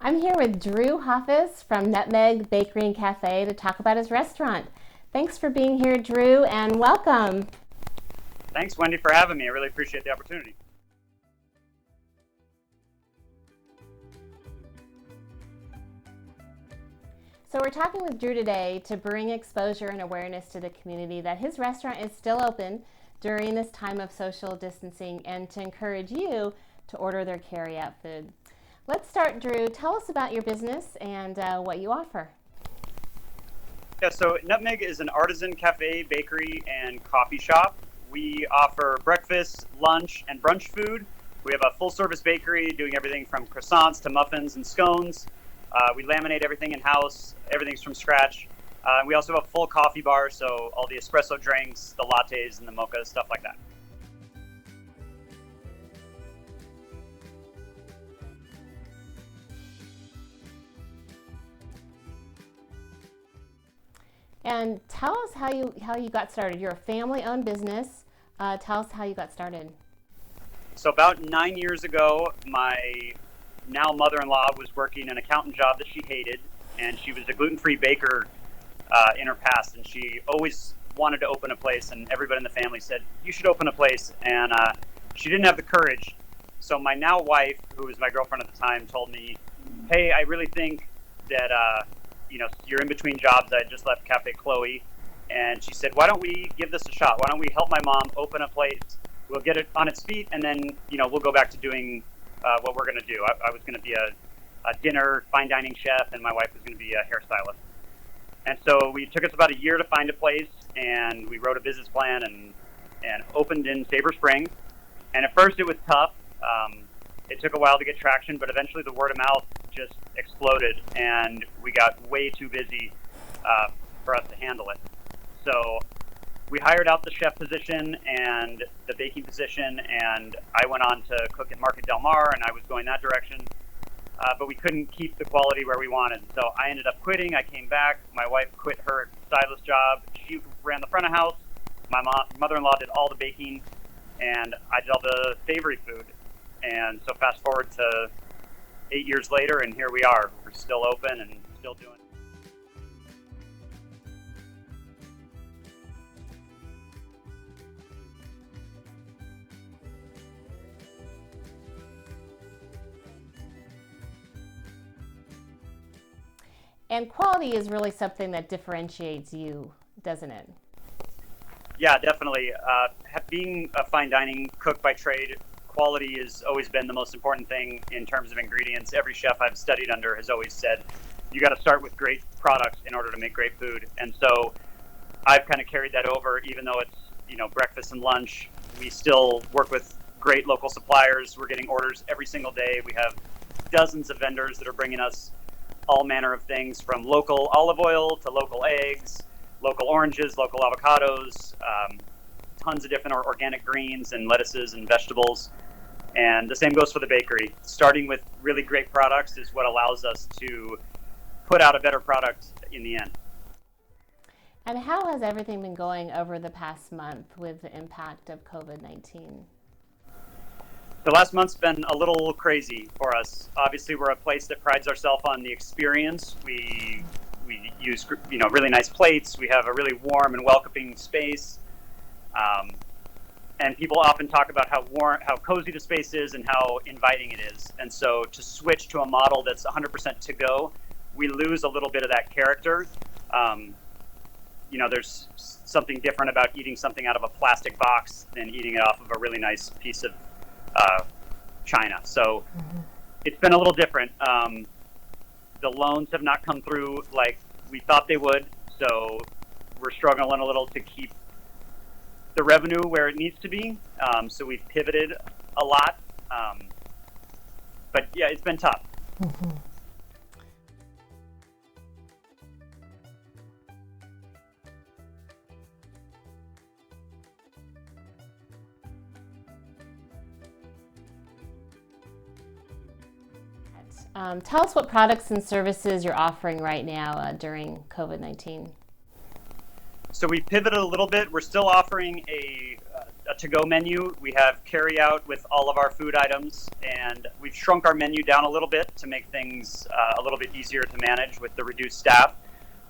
I'm here with Drew Hoffus from Nutmeg Bakery and Cafe to talk about his restaurant. Thanks for being here, Drew, and welcome. Thanks, Wendy, for having me. I really appreciate the opportunity. So we're talking with Drew today to bring exposure and awareness to the community that his restaurant is still open during this time of social distancing and to encourage you to order their carry-out food. Let's start, Drew. Tell us about your business and what you offer. Yeah, so Nutmeg is an artisan cafe, bakery, and coffee shop. We offer breakfast, lunch, and brunch food. We have a full-service bakery doing everything from croissants to muffins and scones. We laminate everything in-house. Everything's from scratch. We also have a full coffee bar, so all the espresso drinks, the lattes, and the mochas, stuff like that. And tell us how you got started. You're a family-owned business. Tell us how you got started. So about 9 years ago, my now mother-in-law was working an accountant job that she hated, and she was a gluten-free baker in her past, and she always wanted to open a place, and everybody in the family said, you should open a place, and she didn't have the courage. So my now wife, who was my girlfriend at the time, told me, hey, I really think that you're in between jobs. I just left Cafe Pkwy, and she said, why don't we give this a shot? Why don't we help my mom open a place? We'll get it on its feet, and then we'll go back to doing what we're going to do. I was going to be a dinner fine dining chef, and my wife was going to be a hairstylist. And so we took us about a year to find a place, and we wrote a business plan and opened in Sabre Springs. And at first it was tough. It took a while to get traction, but eventually the word of mouth just exploded, and we got way too busy for us to handle it. So we hired out the chef position and the baking position, and I went on to cook at Market Del Mar, and I was going that direction. But we couldn't keep the quality where we wanted. So I ended up quitting. I came back. My wife quit her stylist job. She ran the front of house. My mother-in-law did all the baking, and I did all the savory food. And so fast forward to 8 years later, and here we are. We're still open and still doing it. And quality is really something that differentiates you, doesn't it? Yeah, definitely. Being a fine dining cook by trade, quality has always been the most important thing in terms of ingredients. Every chef I've studied under has always said, you got to start with great products in order to make great food. And so I've kind of carried that over, even though it's, breakfast and lunch. We still work with great local suppliers. We're getting orders every single day. We have dozens of vendors that are bringing us all manner of things, from local olive oil to local eggs, local oranges, local avocados, tons of different organic greens and lettuces and vegetables. And the same goes for the bakery. Starting with really great products is what allows us to put out a better product in the end. And how has everything been going over the past month with the impact of COVID-19? The last month's been a little crazy for us. Obviously, we're a place that prides ourselves on the experience. We use really nice plates. We have a really warm and welcoming space. And people often talk about how cozy the space is and how inviting it is. And so to switch to a model that's 100% to go, we lose a little bit of that character. There's something different about eating something out of a plastic box than eating it off of a really nice piece of china. So It's been a little different. The loans have not come through like we thought they would. So we're struggling a little to keep the revenue where it needs to be. So we've pivoted a lot. But yeah, it's been tough. Mm-hmm. Tell us what products and services you're offering right now during COVID-19. So we pivoted a little bit. We're still offering a a to-go menu. We have carry-out with all of our food items, and we've shrunk our menu down a little bit to make things a little bit easier to manage with the reduced staff.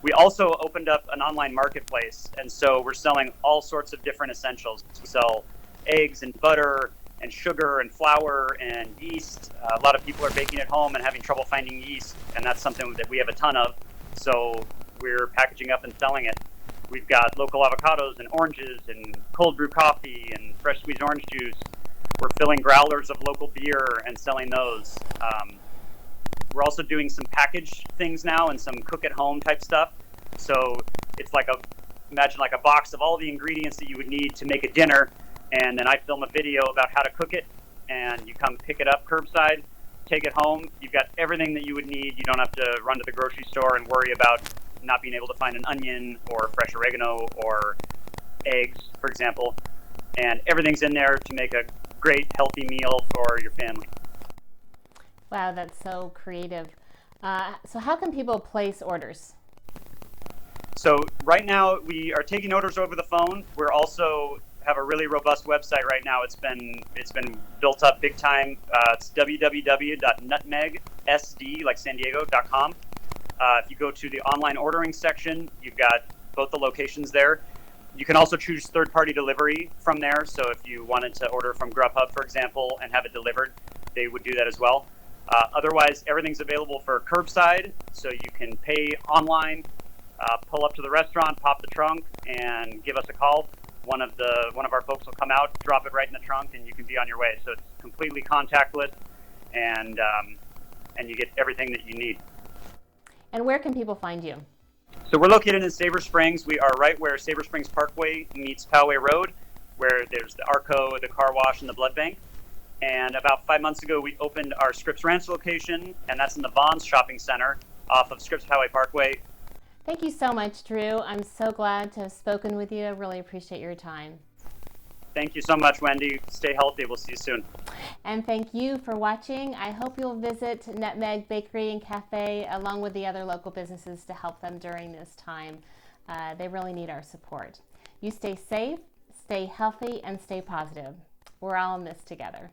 We also opened up an online marketplace, and so we're selling all sorts of different essentials. We sell eggs and butter and sugar and flour and yeast. A lot of people are baking at home and having trouble finding yeast, and that's something that we have a ton of. So we're packaging up and selling it. We've got local avocados and oranges and cold brew coffee and fresh squeezed orange juice. We're filling growlers of local beer and selling those. We're also doing some packaged things now and some cook at home type stuff. So it's imagine like a box of all the ingredients that you would need to make a dinner, and then I film a video about how to cook it, and you come pick it up curbside, take it home. You've got everything that you would need. You don't have to run to the grocery store and worry about not being able to find an onion or fresh oregano or eggs, for example. And everything's in there to make a great, healthy meal for your family. Wow, that's so creative. So how can people place orders? So right now we are taking orders over the phone. We're also have a really robust website right now. It's been built up big time. It's www.nutmegsd, like San Diego.com. If you go to the online ordering section, you've got both the locations there. You can also choose third-party delivery from there. So if you wanted to order from Grubhub, for example, and have it delivered, they would do that as well. Otherwise, everything's available for curbside, so you can pay online, pull up to the restaurant, pop the trunk, and give us a call. One of our folks will come out, drop it right in the trunk, and you can be on your way. So it's completely contactless, and you get everything that you need. And where can people find you? So we're located in Sabre Springs. We are right where Sabre Springs Parkway meets Poway Road, where there's the Arco, the car wash, and the blood bank. And about 5 months ago, we opened our Scripps Ranch location, and that's in the Vons Shopping Center off of Scripps Poway Parkway. Thank you so much, Drew. I'm so glad to have spoken with you. I really appreciate your time. Thank you so much, Wendy. Stay healthy. We'll see you soon. And thank you for watching. I hope you'll visit Nutmeg Bakery and Cafe along with the other local businesses to help them during this time. They really need our support. You stay safe, stay healthy, and stay positive. We're all in this together.